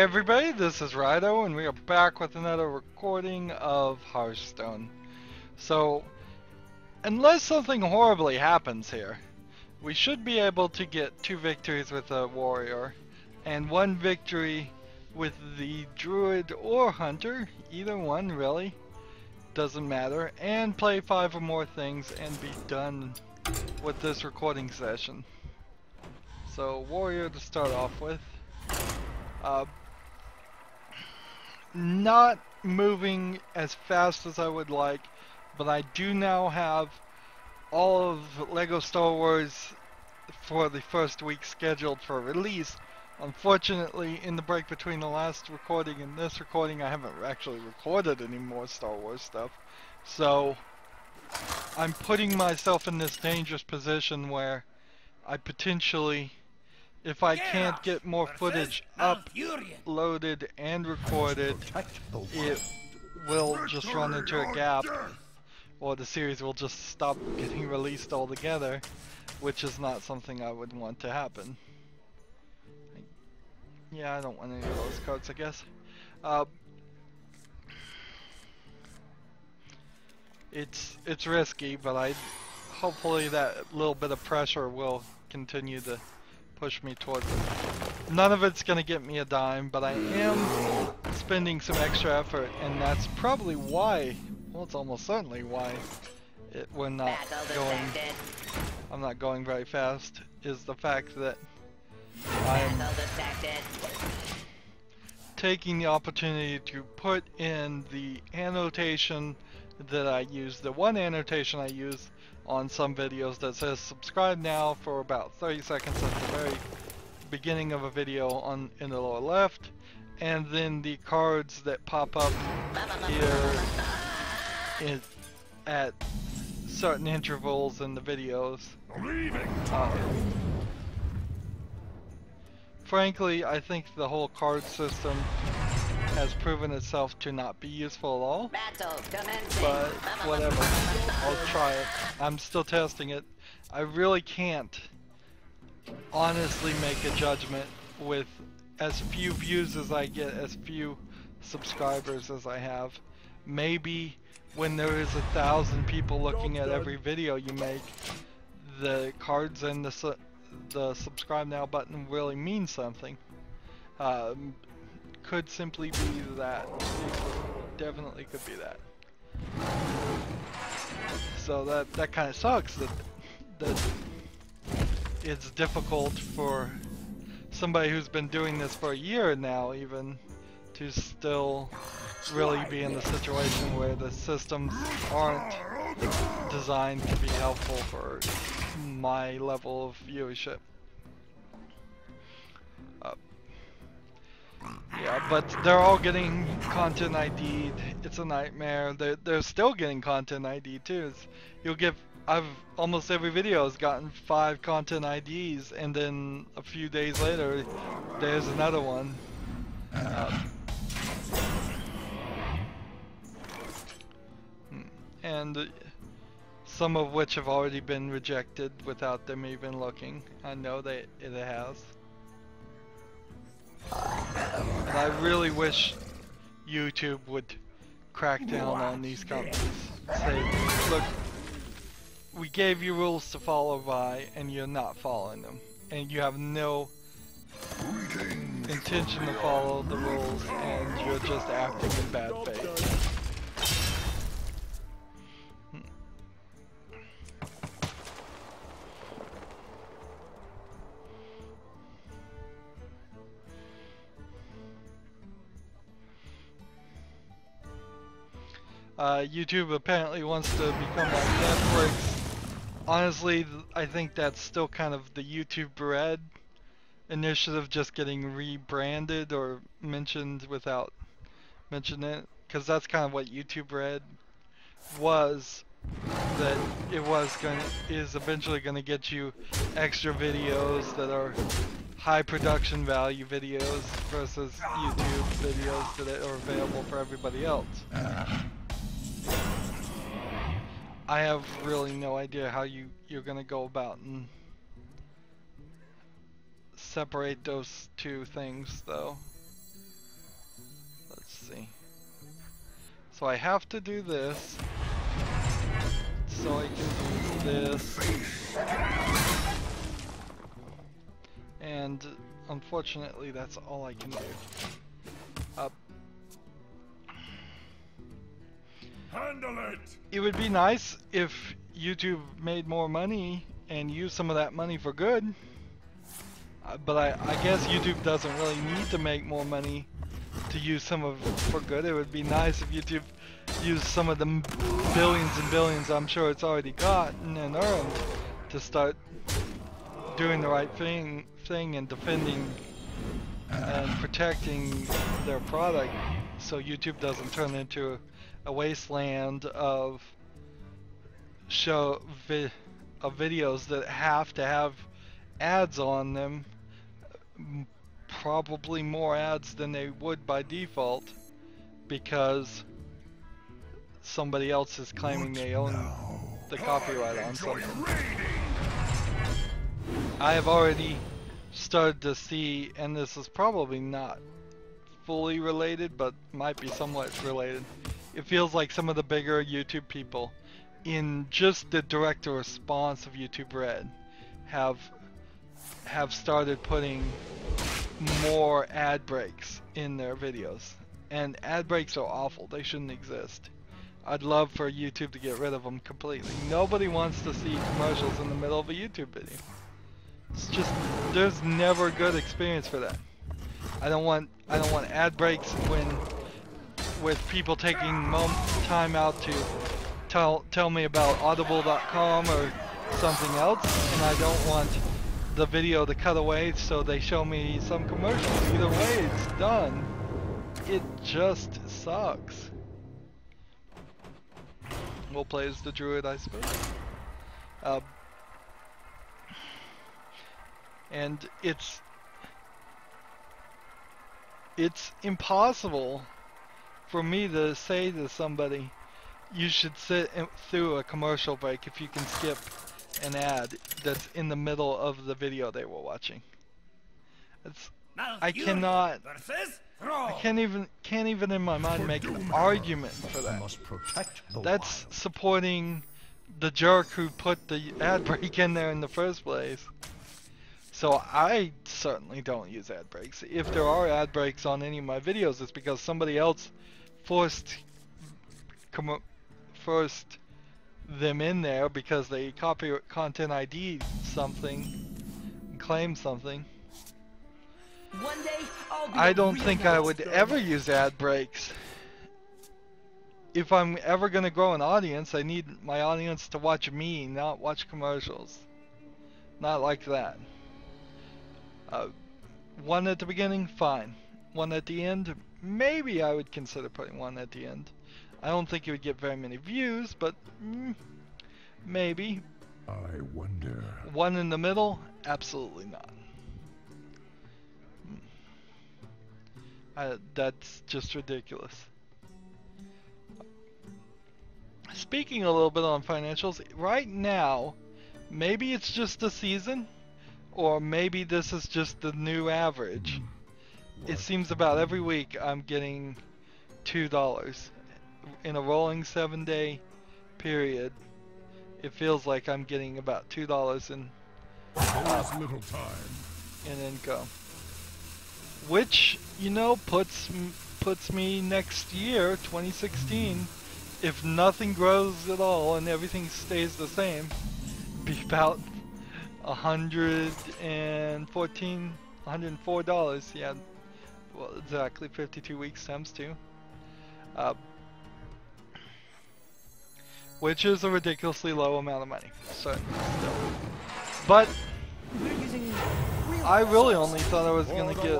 everybody, this is Rydo, and we are back with another recording of Hearthstone. So, unless something horribly happens here, we should be able to get 2 victories with a warrior, and 1 victory with the druid or hunter, either one really, doesn't matter, and play 5 or more things and be done with this recording session. So, warrior to start off with. Not moving as fast as I would like, but I do now have all of LEGO Star Wars for the first week scheduled for release. Unfortunately, in the break between the last recording and this recording, I haven't actually recorded any more Star Wars stuff. So, I'm putting myself in this dangerous position where I potentially, if I can't get more footage uploaded and recorded, it will just run into a gap, or the series will just stop getting released altogether, which is not something I would want to happen. Yeah, I don't want any of those cards, I guess. It's risky, but hopefully that little bit of pressure will continue to push me towards it. None of it's gonna get me a dime, but I am spending some extra effort, and that's probably why, well, it's almost certainly why I'm not going very fast, is the fact that I'm taking the opportunity to put in the annotation that I use, the one annotation I use on some videos that says subscribe now for about 30 seconds at the very beginning of a video in the lower left, and then the cards that pop up here at certain intervals in the videos. Frankly, I think the whole card system has proven itself to not be useful at all, but whatever, I'll try it. I'm still testing it. I really can't honestly make a judgment with as few views as I get, as few subscribers as I have. Maybe when there is 1,000 people looking at every video you make, the cards and the subscribe now button really mean something. Could simply be that. It definitely could be that. So that kind of sucks that it's difficult for somebody who's been doing this for a year now even to still really be in the situation where the systems aren't designed to be helpful for my level of viewership. Yeah, but they're all getting content ID'd. It's a nightmare. They're still getting content ID too. Almost every video has gotten 5 content IDs, and then a few days later, there's another one. And some of which have already been rejected without them even looking. I know that it has. But I really wish YouTube would crack down on these companies. Say, look, we gave you rules to follow by, and you're not following them. And you have no intention to follow the rules, and you're just acting in bad faith. YouTube apparently wants to become like Netflix. Honestly, I think that's still kind of the YouTube Red initiative just getting rebranded or mentioned without mentioning it, because that's kind of what YouTube Red was. That is eventually going to get you extra videos that are high production value videos versus YouTube videos that are available for everybody else. I have really no idea how you're gonna go about and separate those two things, though. So I have to do this. So I can do this. And unfortunately, that's all I can do. Handle it! It would be nice if YouTube made more money and used some of that money for good. But I guess YouTube doesn't really need to make more money to use some of it for good. It would be nice if YouTube used some of the billions and billions I'm sure it's already gotten and earned to start doing the right thing and defending and protecting their product, so YouTube doesn't turn into a wasteland of videos that have to have ads on them, probably more ads than they would by default, because somebody else is claiming they own the copyright on something. I have already started to see, and this is probably not fully related, but might be somewhat related. It feels like some of the bigger YouTube people, in just the direct response of YouTube Red, have started putting more ad breaks in their videos. And ad breaks are awful. They shouldn't exist. I'd love for YouTube to get rid of them completely. Nobody wants to see commercials in the middle of a YouTube video. It's just, there's never a good experience for that. I don't want ad breaks with people taking time out to tell me about audible.com or something else, and I don't want the video to cut away so they show me some commercials. Either way, it's done. It just sucks. We'll play as the druid, I suppose. And it's impossible for me to say to somebody, you should sit through a commercial break if you can skip an ad that's in the middle of the video they were watching. I can't even in my mind make an argument for that. That's supporting the jerk who put the ad break in there in the first place. So I certainly don't use ad breaks. If there are ad breaks on any of my videos, it's because somebody else forced them in there because they copyright content ID something, claim something. One day, I don't think I would ever use ad breaks. If I'm ever going to grow an audience, I need my audience to watch me, not watch commercials. Not like that. One at the beginning, fine. One at the end, maybe I would consider putting one at the end. I don't think it would get very many views, but maybe. I wonder. One in the middle, absolutely not. That's just ridiculous. Speaking a little bit on financials, right now, maybe it's just a season, or maybe this is just the new average. It seems about every week I'm getting $2 in a rolling 7-day period. It feels like I'm getting about $2 in income, which, you know, puts me next year, 2016, if nothing grows at all and everything stays the same, be about $104. Yeah, well, exactly 52 weeks times 2, which is a ridiculously low amount of money, certainly still. But I really only thought I was gonna get.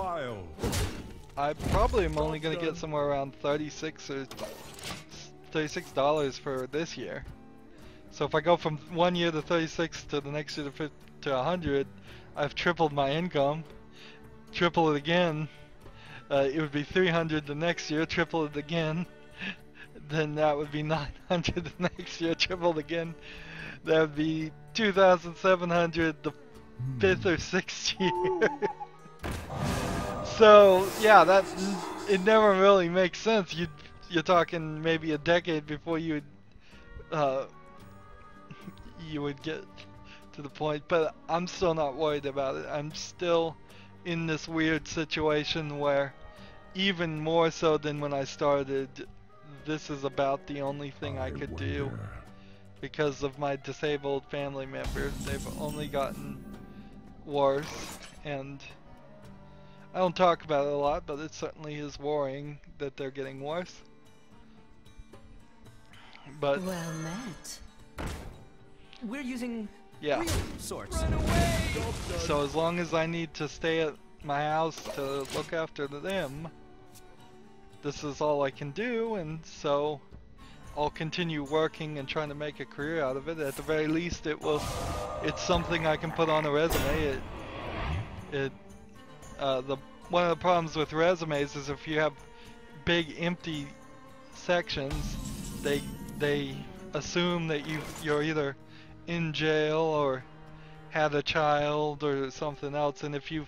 I probably am only gonna get somewhere around $36 for this year. So if I go from 1 year to 36 to the next year to 100, I've tripled my income. Triple it again, it would be 300 the next year. Triple it again, then that would be 900 the next year. Tripled again, that would be 2,700 the 5th or 6th year. So yeah, it never really makes sense. you're talking maybe a decade before uh, you would get to the point. But I'm still not worried about it. I'm still in this weird situation where, even more so than when I started, this is about the only thing I could do because of my disabled family members. They've only gotten worse, and I don't talk about it a lot, but it certainly is worrying that they're getting worse. But well met. We're using yeah, real sorts. so as long as I need to stay at my house to look after them, this is all I can do, and so I'll continue working and trying to make a career out of it. At the very least, it's something I can put on a resume. One of the problems with resumes is if you have big empty sections, they assume that you're either in jail or had a child or something else, and if you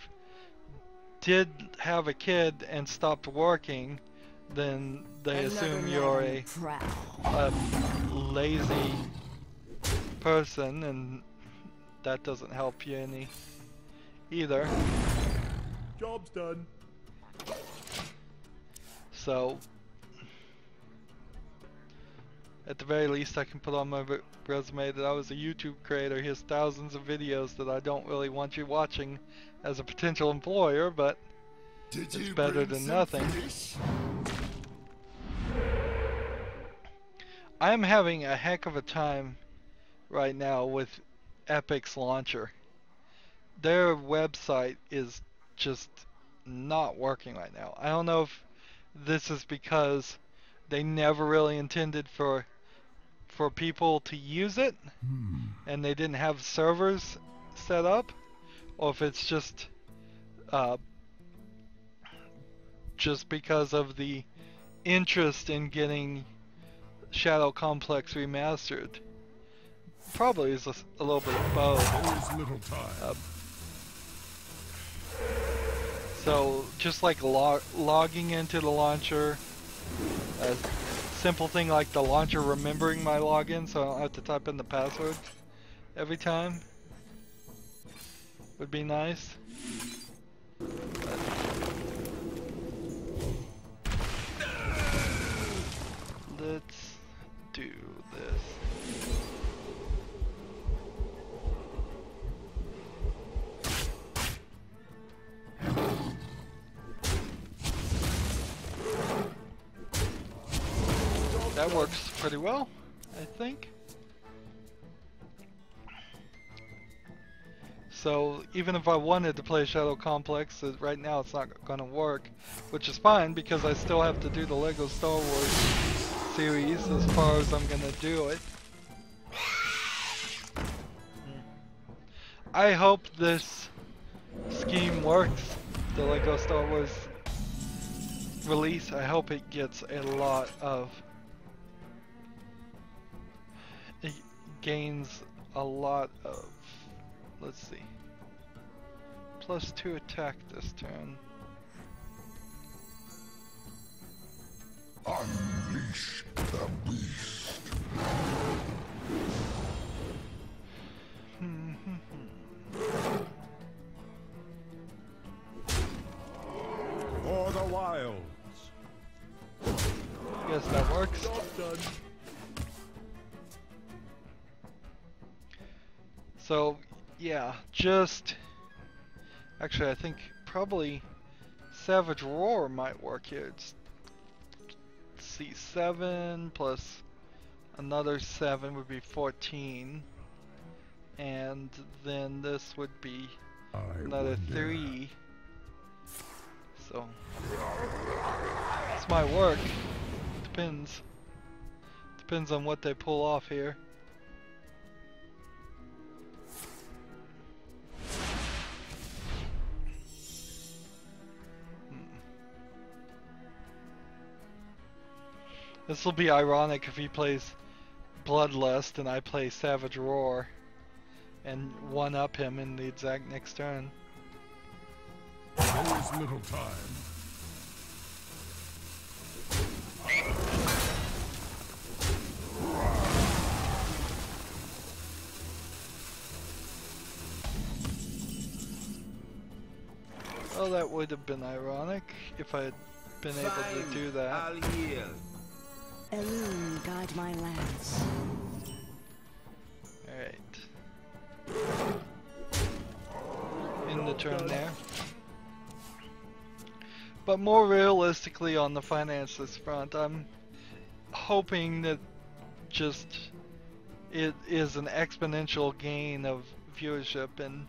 did have a kid and stopped working, then they assume you're a lazy person, and that doesn't help you any either. Job's done. So at the very least, I can put on my resume that I was a YouTube creator. Here's thousands of videos that I don't really want you watching as a potential employer, but it's better than nothing. I am having a heck of a time right now with Epic's launcher. Their website is just not working right now. I don't know if this is because they never really intended for people to use it and they didn't have servers set up, or if it's just because of the interest in getting Shadow Complex remastered. Probably is a little bit of both. There's little time. So just like logging into the launcher, a simple thing like the launcher remembering my login so I don't have to type in the password every time would be nice. But let's do this. That works pretty well, I think. So even if I wanted to play Shadow Complex, right now it's not going to work, which is fine because I still have to do the Lego Star Wars series as far as I'm going to do it. I hope this scheme works, the Lego Star Wars release. I hope it gets a lot of... It gains a lot of... Let's see. +2 attack this turn. Unleash the beast. For the wilds. Guess that works. Job done. So, yeah, just... Actually, I think probably Savage Roar might work here. It's, let's see, 7 plus another 7 would be 14. And then this would be another 3. So, this might work. Depends. Depends on what they pull off here. This will be ironic if he plays Bloodlust and I play Savage Roar and one-up him in the exact next turn. There's little time. would have been ironic if I had been able to do that. I'll heal. Elune, guide my lance. Alright. In the turn there. But more realistically on the finances front, I'm hoping that just it is an exponential gain of viewership, and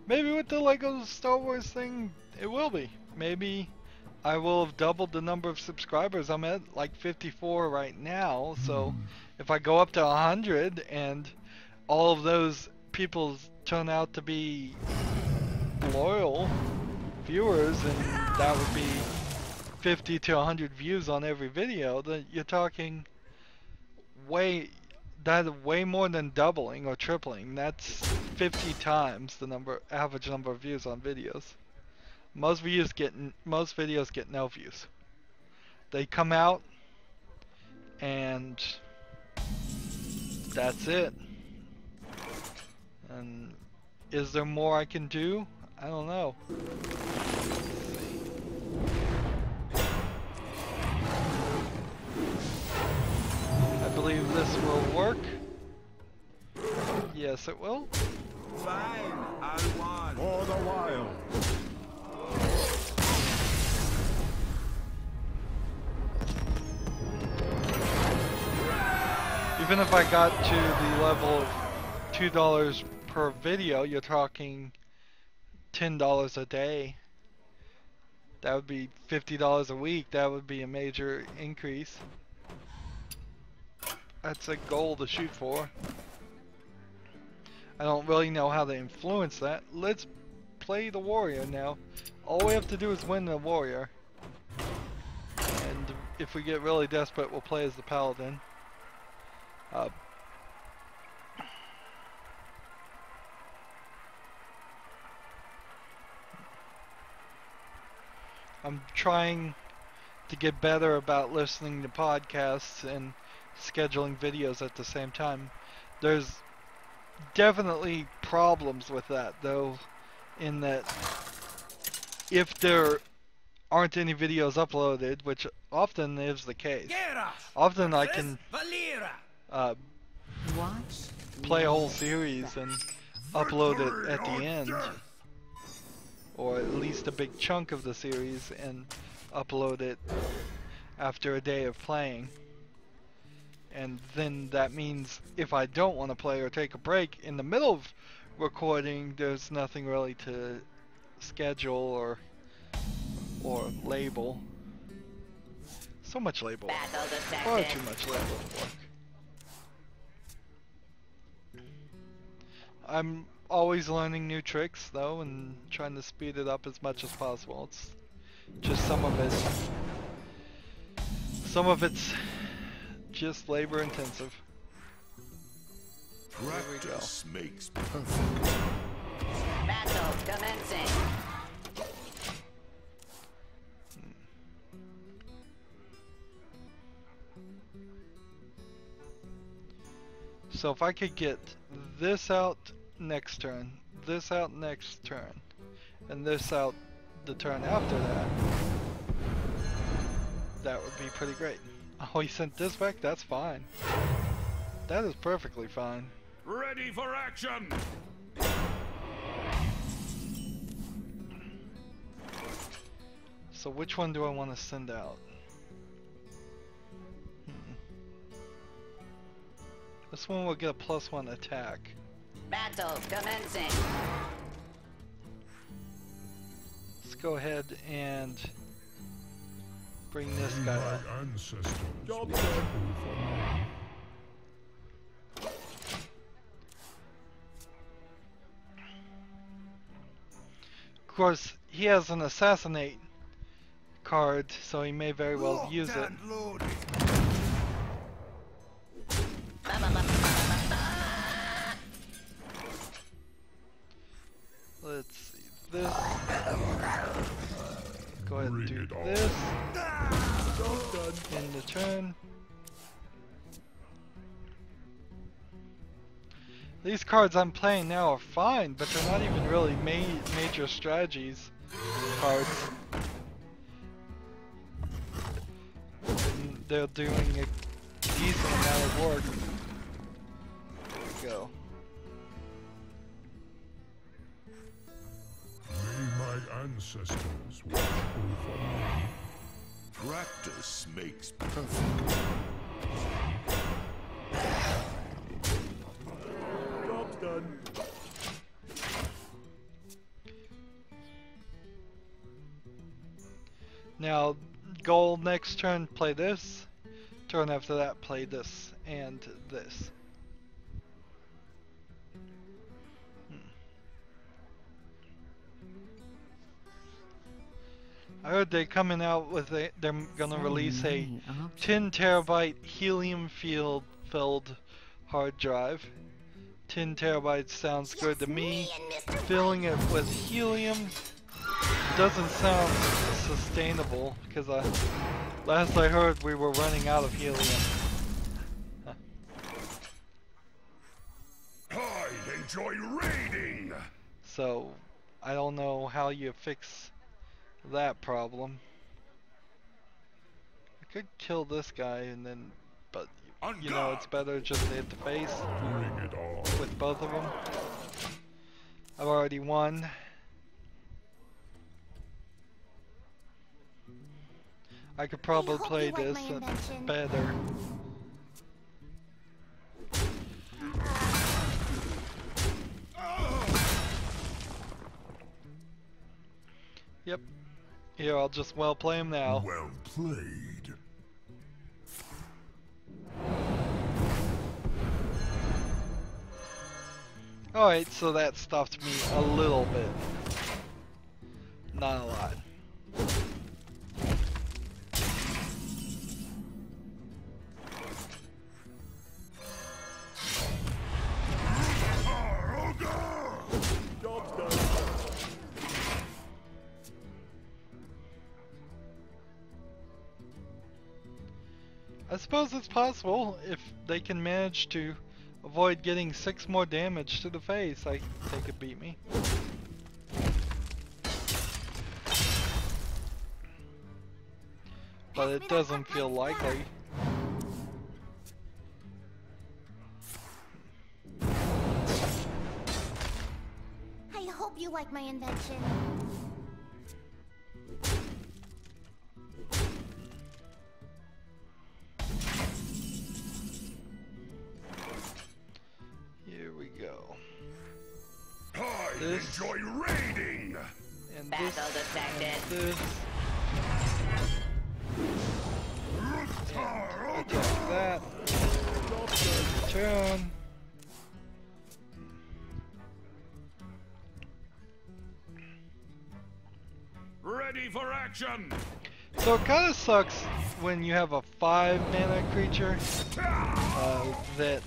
maybe with the Lego Star Wars thing, it will be. Maybe I will have doubled the number of subscribers. I'm at like 54 right now, so if I go up to 100 and all of those people turn out to be loyal viewers, and that would be 50 to 100 views on every video, then you're talking way more than doubling or tripling. That's 50 times the average number of views on videos. Most videos get no views. They come out and that's it. And is there more I can do? I don't know. I believe this will work. Yes, it will. Fine, I'll want. For the wild. Even if I got to the level of $2 per video, you're talking $10 a day. That would be $50 a week. That would be a major increase. That's a goal to shoot for. I don't really know how to influence that. Let's play the warrior now. All we have to do is win the warrior. And if we get really desperate, we'll play as the paladin. I'm trying to get better about listening to podcasts and scheduling videos at the same time. There's definitely problems with that, though, in that if there aren't any videos uploaded, which often is the case, often I can play a whole series and upload it at the end, or at least a big chunk of the series, and upload it after a day of playing. And then that means if I don't want to play or take a break in the middle of recording, there's nothing really to schedule or label. So much label. Far too much label work. I'm always learning new tricks though, and trying to speed it up as much as possible. It's just some of it's just labor intensive. Practice makes perfect. Battle commencing. So if I could get this out next turn, this out next turn, and this out the turn after that, that would be pretty great. Oh, he sent this back? That's fine. That is perfectly fine. Ready for action! So which one do I want to send out? This one will get a +1 attack. Battle commencing. Let's go ahead and bring this guy My up. ancestors Job were done. true for me. Of course, he has an assassinate card, so he may very well use it. Let's see this. Go ahead and do this. In the turn. These cards I'm playing now are fine, but they're not even really major strategies parts. And they're doing a decent amount of work. There we go. May my ancestors watch over me. Practice makes perfect. Job's done. Now, goal next turn, play this. Turn after that, play this and this. I heard they're coming out with they're gonna So release a many options. 10 terabyte helium filled hard drive. 10 terabytes sounds good to me. Filling it with helium doesn't sound sustainable because last I heard we were running out of helium. I enjoy raiding. So I don't know how you fix that problem. I could kill this guy and then, but you know it's better just to hit the face Bring it on. with both of them. I've already won. I could probably hope play you like this my invention. better. Yep. Here, I'll just well play him now. Well played. Alright, so that stopped me a little bit. Not a lot. Job's done. I suppose it's possible if they can manage to avoid getting 6 more damage to the face. They could beat me. But it doesn't feel likely. I hope you like my invention. Here we go. I This. enjoy raiding. And Battle this. detected. And this. And attack that. Turn. Ready for action. So it kind of sucks when you have a 5 mana creature that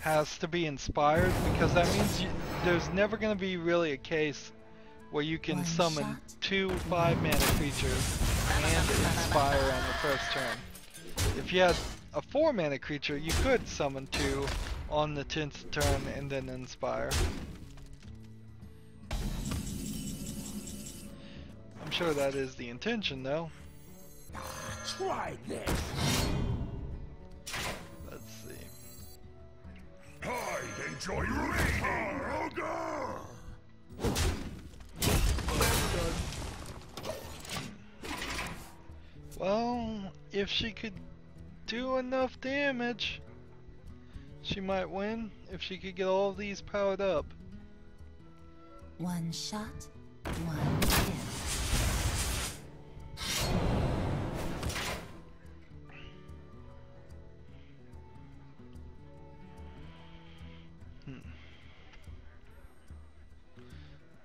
has to be inspired, because that means there's never going to be really a case where you can One summon shot, 2 5 mana creatures and inspire on the first turn. If you had a 4 mana creature, you could summon 2 on the 10th turn and then inspire. I'm sure that is the intention though. Try this. Let's see. I enjoy raiding. Well, if she could do enough damage, she might win. If she could get all of these powered up. One shot, one kill.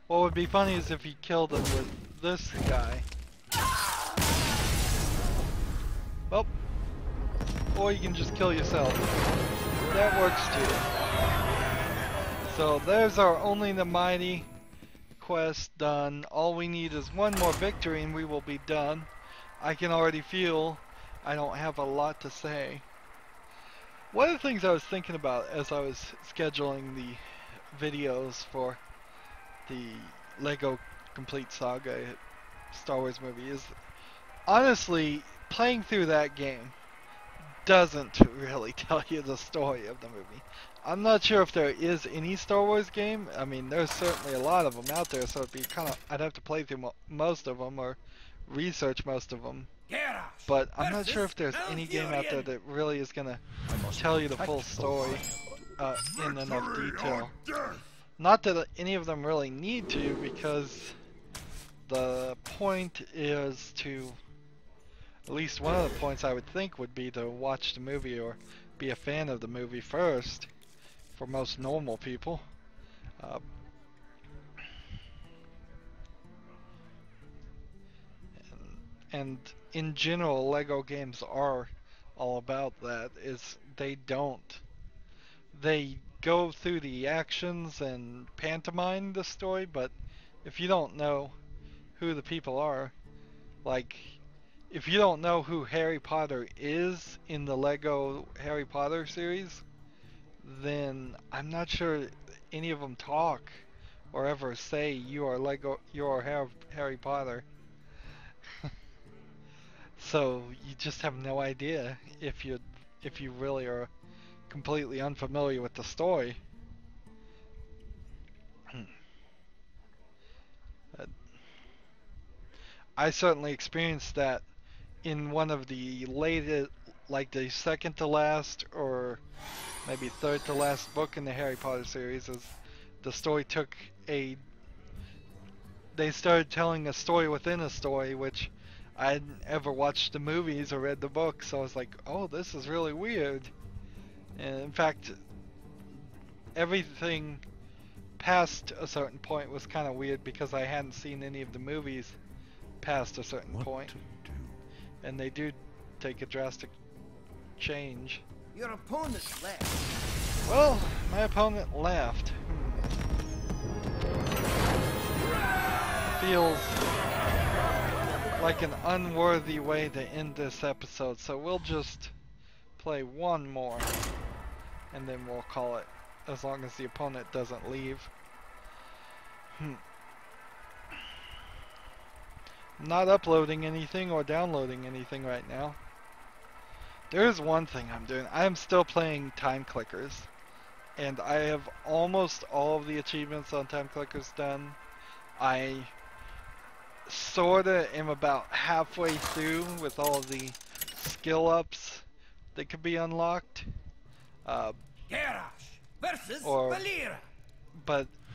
What would be funny is if he killed him with this guy. Well, or you can just kill yourself. That works too. So there's our Only the Mighty quest done. All we need is one more victory and we will be done. I can already feel I don't have a lot to say. One of the things I was thinking about as I was scheduling the videos for the Lego complete saga Star Wars movie is honestly playing through that game doesn't really tell you the story of the movie. I'm not sure if there is any Star Wars game. I mean, there's certainly a lot of them out there, so it'd be kind of I'd have to play through most of them or research most of them. But I'm not sure if there's any game out there that really is gonna tell you the full story in enough detail. Not that any of them really need to, because the point is to, at least one of the points I would think would be to watch the movie or be a fan of the movie first, for most normal people. And in general, Lego games are all about that, is they go through the actions and pantomime the story, but if you don't know who the people are, like, if you don't know who Harry Potter is in the Lego Harry Potter series, then I'm not sure any of them talk or ever say you are Harry Potter. So you just have no idea if you really are completely unfamiliar with the story. I certainly experienced that in one of the latest, like the second to last or maybe third to last book in the Harry Potter series, is the story took a, they started telling a story within a story, which I hadn't ever watched the movies or read the books, so I was like, oh, this is really weird. And in fact, everything past a certain point was kind of weird because I hadn't seen any of the movies past a certain point. And they do take a drastic change. Your opponent left. Well, my opponent left. Feels like an unworthy way to end this episode, so we'll just play one more and then we'll call it, as long as the opponent doesn't leave. I'm not uploading anything or downloading anything right now. There is one thing I'm doing. I am still playing time clickers, and I have almost all of the achievements on time clickers done. I sorta am about halfway through with all of the skill ups that could be unlocked. But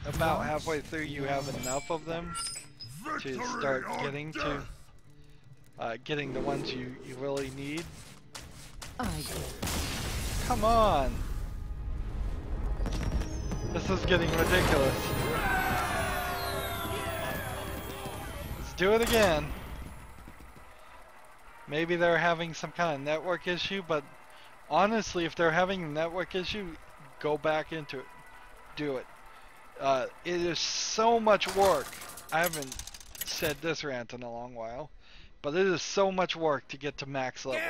about halfway through you have enough of them to start getting to getting the ones you really need. Come on! This is getting ridiculous. Let's do it again. Maybe they're having some kind of network issue, but honestly, if they're having a network issue, go back into it. Do it. It is so much work. I haven't said this rant in a long while, but it is so much work to get to max level,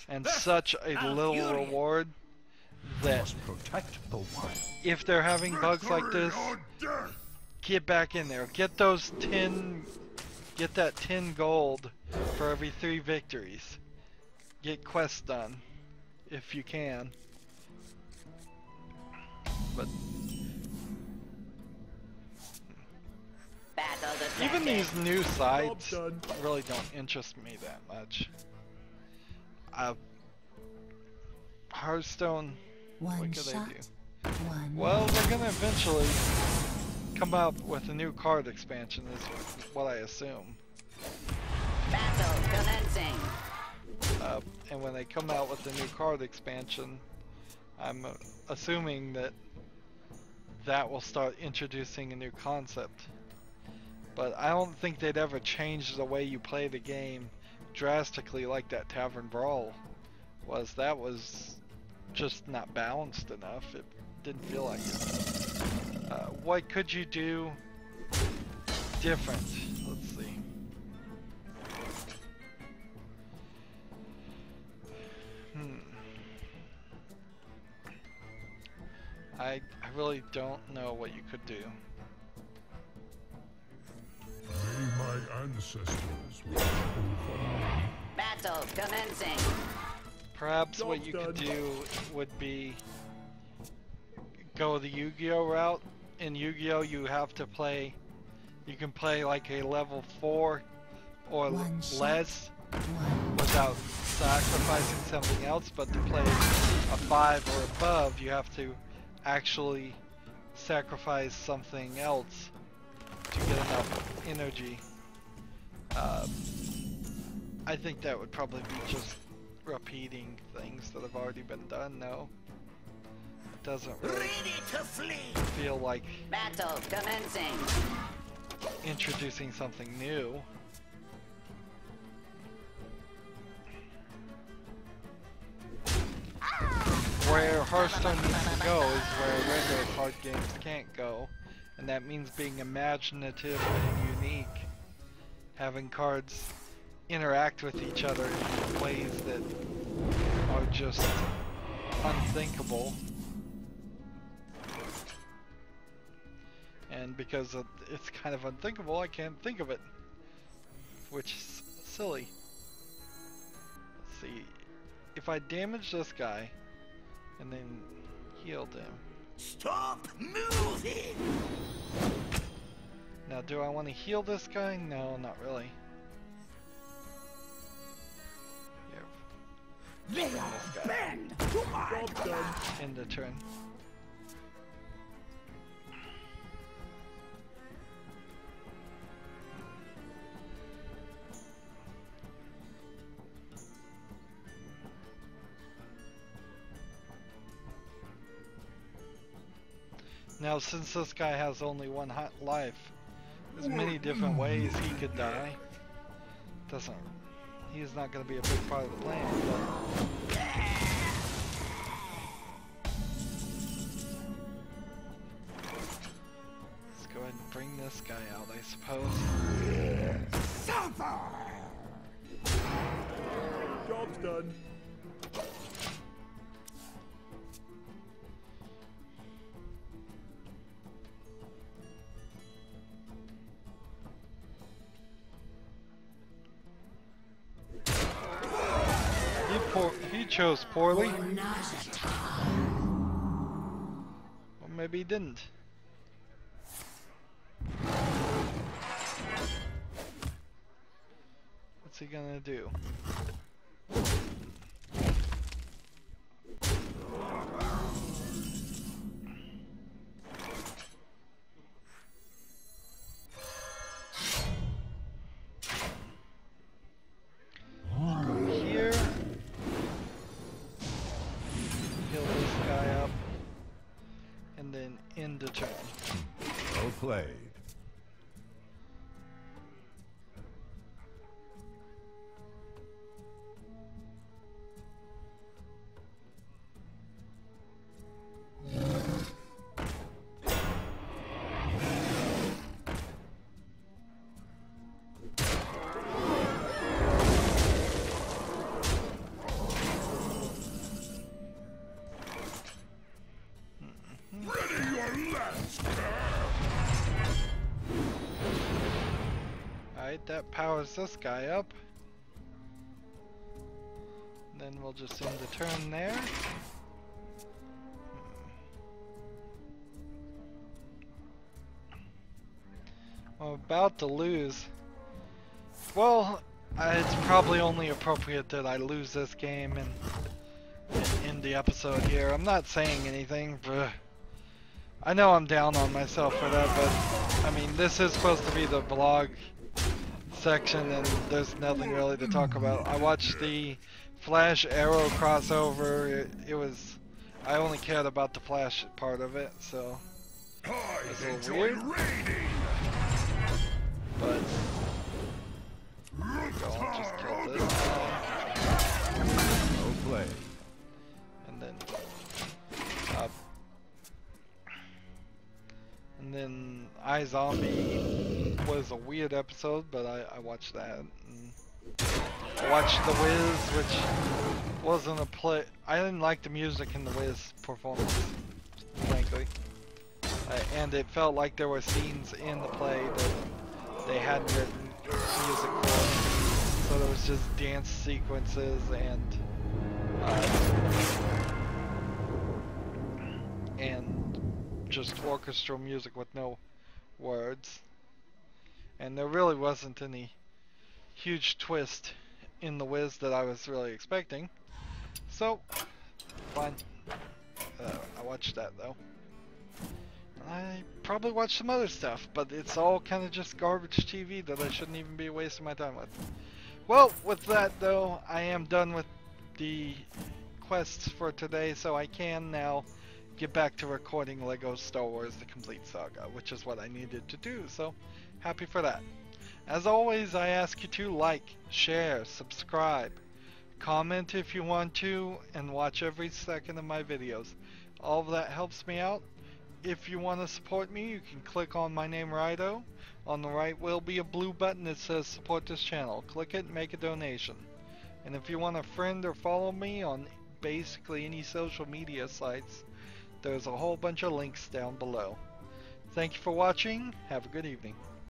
and such a little reward that if they're having bugs like this, get back in there. Get those 10, get that 10 gold for every 3 victories. Get quests done if you can. But even these new sides really don't interest me that much. Hearthstone, what could they do? Well, they're gonna eventually come out with a new card expansion, is what I assume. Battle commencing. And when they come out with the new card expansion, I'm assuming that that will start introducing a new concept. But I don't think they'd ever change the way you play the game drastically like that Tavern Brawl was. That was just not balanced enough. It didn't feel like it. What could you do different? Let's see. I really don't know what you could do. ancestors were over. Battle commencing. Perhaps what you could do would be go the Yu-Gi-Oh route. In Yu-Gi-Oh you have to play, you can play like a level 4 or less without sacrificing something else, but to play a 5 or above you have to actually sacrifice something else to get enough energy. I think that would probably be just repeating things that have already been done. No, it doesn't really feel like Battle commencing. introducing something new. Where Hearthstone needs to go is where regular card games can't go, and that means being imaginative and unique, having cards interact with each other in ways that are just unthinkable. And because it's kind of unthinkable, I can't think of it, which is silly. Let's see, if I damage this guy and then healed him. Stop moving! Now, do I want to heal this guy? No, not really. They are banned to my command. End the turn. Now, since this guy has only one hot life, there's many different ways he could die. He's not going to be a big part of the plan, but let's go ahead and bring this guy out, I suppose. Suffer! Job's done. He chose poorly. Or maybe he didn't. What's he gonna do? End the turn. Well played. Alright, that powers this guy up. And then we'll just end the turn there. I'm about to lose. Well, it's probably only appropriate that I lose this game and end the episode here. I'm not saying anything, but I know I'm down on myself for that, but I mean, this is supposed to be the vlog section and there's nothing really to talk about. I watched the Flash Arrow crossover. I only cared about the Flash part of it, so it's a little weird. But I'll just kill this guy. Well played. And then iZombie was a weird episode, but I watched that. And I watched The Wiz, which wasn't a play. I didn't like the music in The Wiz performance, frankly. And it felt like there were scenes in the play that they hadn't written music for. So there was just dance sequences and just orchestral music with no words. And there really wasn't any huge twist in the Wiz that I was really expecting. So, fine. I watched that though. I probably watched some other stuff, but it's all kind of just garbage TV that I shouldn't even be wasting my time with. Well, with that though, I am done with the quests for today, so I can now get back to recording LEGO Star Wars The Complete Saga, which is what I needed to do, so happy for that. As always, I ask you to like, share, subscribe, comment if you want to, and watch every second of my videos. All of that helps me out. If you want to support me, you can click on my name, Rydo. On the right will be a blue button that says support this channel. Click it and make a donation. And if you want to friend or follow me on basically any social media sites, there's a whole bunch of links down below. Thank you for watching. Have a good evening.